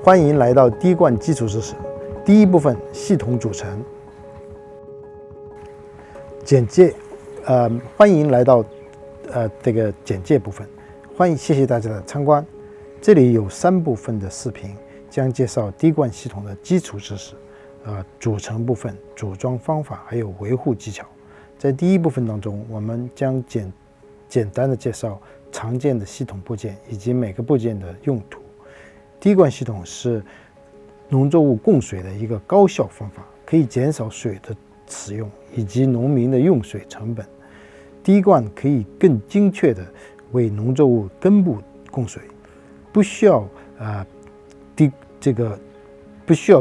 欢迎来到滴灌基础知识。第一部分系统组成简介。欢迎来到这个简介部分。谢谢大家的参观。这里有3部分的视频，将介绍滴灌系统的基础知识、组成部分、组装方法还有维护技巧。在第一部分当中，我们将简单的介绍常见的系统部件以及每个部件的用途。滴灌系统是农作物供水的一个高效方法，可以减少水的使用以及农民的用水成本。滴灌可以更精确地为农作物根部供水，不需要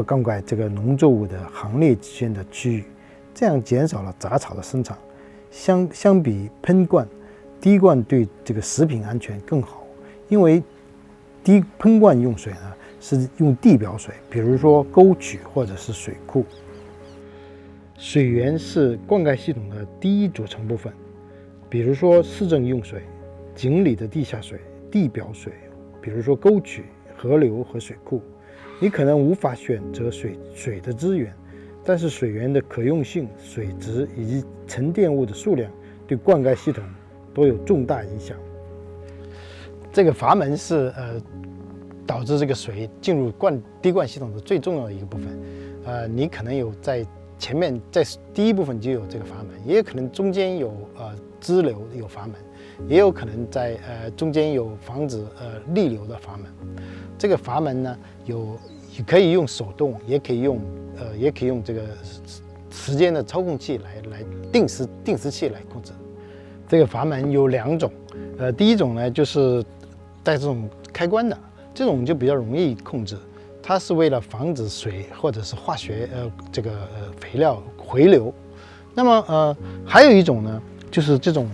灌溉这个农作物的行列之间的区域，这样减少了杂草的生长。相比喷灌，滴灌对这个食品安全更好，因为喷灌用水呢是用地表水，比如说沟渠或者是水库。水源是灌溉系统的第一组成部分，比如说市政用水、井里的地下水、地表水，比如说沟渠、河流和水库。你可能无法选择水的资源，但是水源的可用性、水质以及沉淀物的数量对灌溉系统都有重大影响。这个阀门是导致这个水进入滴灌系统的最重要的一个部分。你可能有在前面在第一部分就有这个阀门，也有可能中间有支流有阀门，也有可能在中间有防止逆流的阀门。这个阀门呢可以用手动，也可以用这个时间的操控器来定时器来控制。这个阀门有2种，第一种呢就是带这种开关的，这种就比较容易控制，它是为了防止水或者是化学肥料回流。那么还有一种呢，就是这种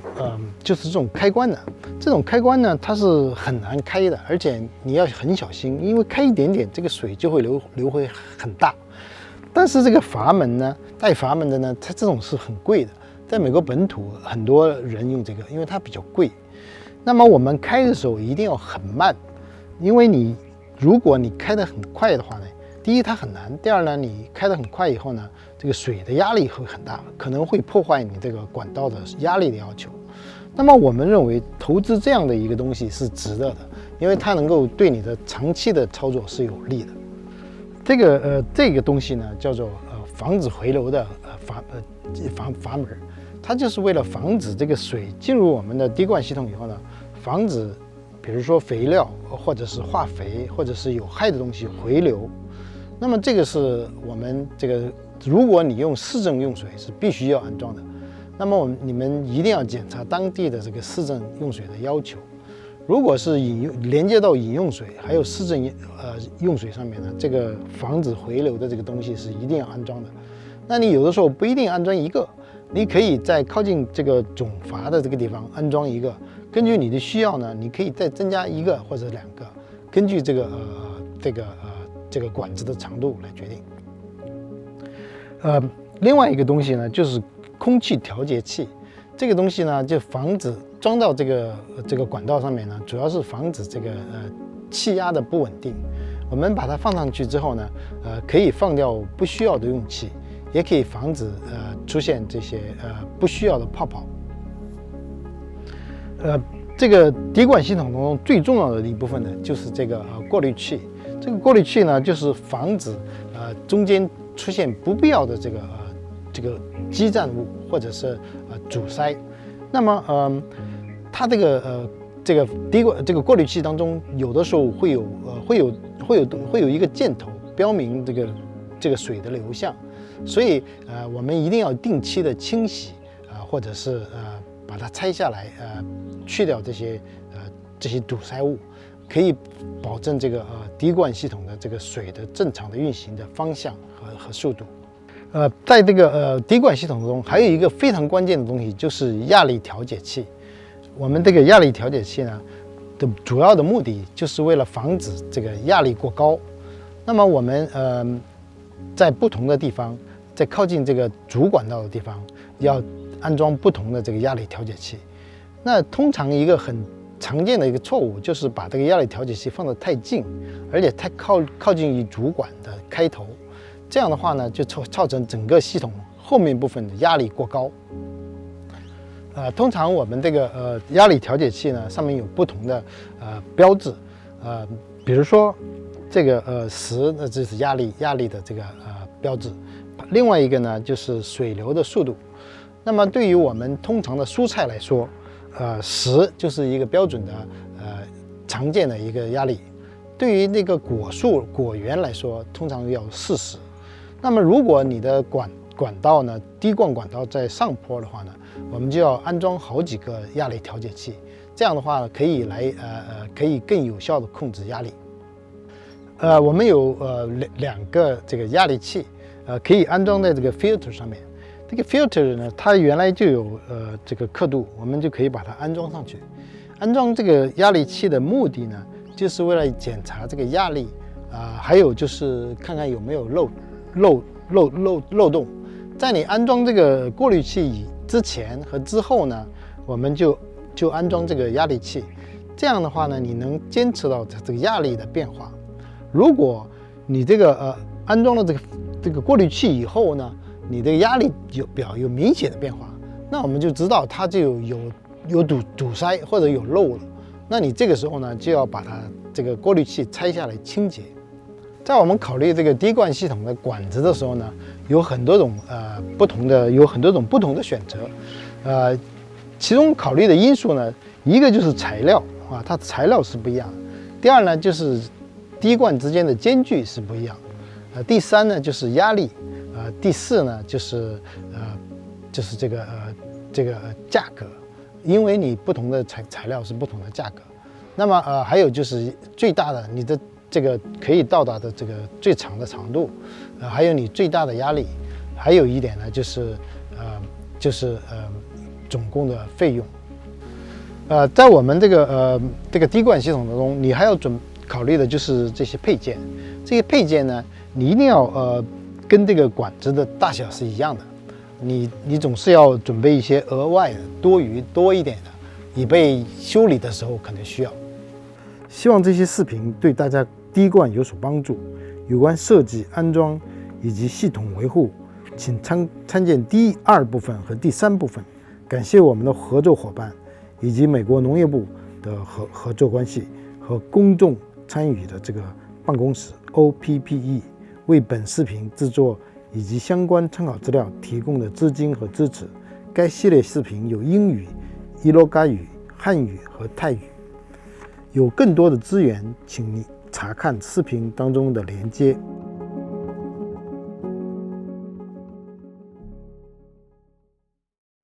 开关的，这种开关呢它是很难开的，而且你要很小心，因为开一点点这个水就会流回很大。但是这个阀门呢，带阀门的呢，它这种是很贵的，在美国本土很多人用这个，因为它比较贵。那么我们开的时候一定要很慢，因为如果你开得很快的话呢，第一它很难，第二呢你开得很快以后呢，这个水的压力会很大，可能会破坏你这个管道的压力的要求。那么我们认为投资这样的一个东西是值得的，因为它能够对你的长期的操作是有利的。这个东西呢叫做防止回流的阀门，它就是为了防止这个水进入我们的滴灌系统以后呢，防止比如说肥料或者是化肥或者是有害的东西回流。那么这个是我们如果你用市政用水是必须要安装的，那么你们一定要检查当地的这个市政用水的要求。如果是连接到饮用水还有市政用水上面呢，这个防止回流的这个东西是一定要安装的。那你有的时候不一定安装一个，你可以在靠近这个总阀的这个地方安装一个，根据你的需要呢，你可以再增加1个或者2个，根据这个管子的长度来决定。另外一个东西呢，就是空气调节器。这个东西呢，就防止装到这个管道上面呢，主要是防止这个气压的不稳定。我们把它放上去之后呢，可以放掉不需要的用气，也可以防止出现这些不需要的泡泡。这个滴灌系统当中最重要的一部分呢，就是这个过滤器。这个过滤器呢，就是防止中间出现不必要的这个积氮物或者是阻塞。那么它这个过滤器当中，有的时候会有一个箭头标明这个水的流向，所以我们一定要定期的清洗或者是把它拆下来去掉这些堵塞物，可以保证这个滴灌系统的这个水的正常的运行的方向和速度。在这个滴灌系统中，还有一个非常关键的东西，就是压力调节器。我们这个压力调节器呢的主要的目的就是为了防止这个压力过高。那么我们在不同的地方，在靠近这个主管道的地方，要安装不同的这个压力调节器。那通常一个很常见的一个错误就是把这个压力调节器放得太近，而且太靠近于主管的开头，这样的话呢，就造成整个系统后面部分的压力过高。通常我们这个压力调节器呢，上面有不同的标志，比如说这个10，那这是压力的这个标志，另外一个呢就是水流的速度。那么对于我们通常的蔬菜来说，10就是一个标准的常见的一个压力。对于那个果园来说，通常要40。那么如果你的管道呢，滴灌管道在上坡的话呢，我们就要安装好几个压力调节器，这样的话可以更有效的控制压力。我们有2个这个压力器，可以安装在这个 filter 上面。这个 filter 呢，它原来就有这个刻度，我们就可以把它安装上去。安装这个压力器的目的呢，就是为了检查这个压力还有就是看看有没有漏洞。在你安装这个过滤器之前和之后呢，我们就安装这个压力器。这样的话呢，你能监测到这个压力的变化。如果你这个安装了这个过滤器以后呢，你的压力表有明显的变化，那我们就知道它就有堵塞或者有漏了。那你这个时候呢，就要把它这个过滤器拆下来清洁。在我们考虑这个滴灌系统的管子的时候呢，有很多种不同的选择。其中考虑的因素呢，一个就是材料它的材料是不一样的。第二呢，就是滴灌之间的间距是不一样。第三呢，就是压力。第四呢，就是这个价格，因为你不同的材料是不同的价格。那么还有就是最大的你的这个可以到达的这个最长的长度，还有你最大的压力，还有一点呢就是总共的费用。在我们这个滴灌系统当中，你还要考虑的就是这些配件。这些配件呢，你一定要跟这个管子的大小是一样的。你总是要准备一些额外的多一点的，以备修理的时候可能需要。希望这些视频对大家滴灌有所帮助。有关设计、安装以及系统维护，请参见第2部分和第3部分。感谢我们的合作伙伴以及美国农业部的合作关系和公众参与的这个办公室 OPPE 为本视频制作以及相关参考资料提供的资金和支持。该系列视频有英语、伊洛嘎语、汉语和泰语。有更多的资源，请你查看视频当中的连接。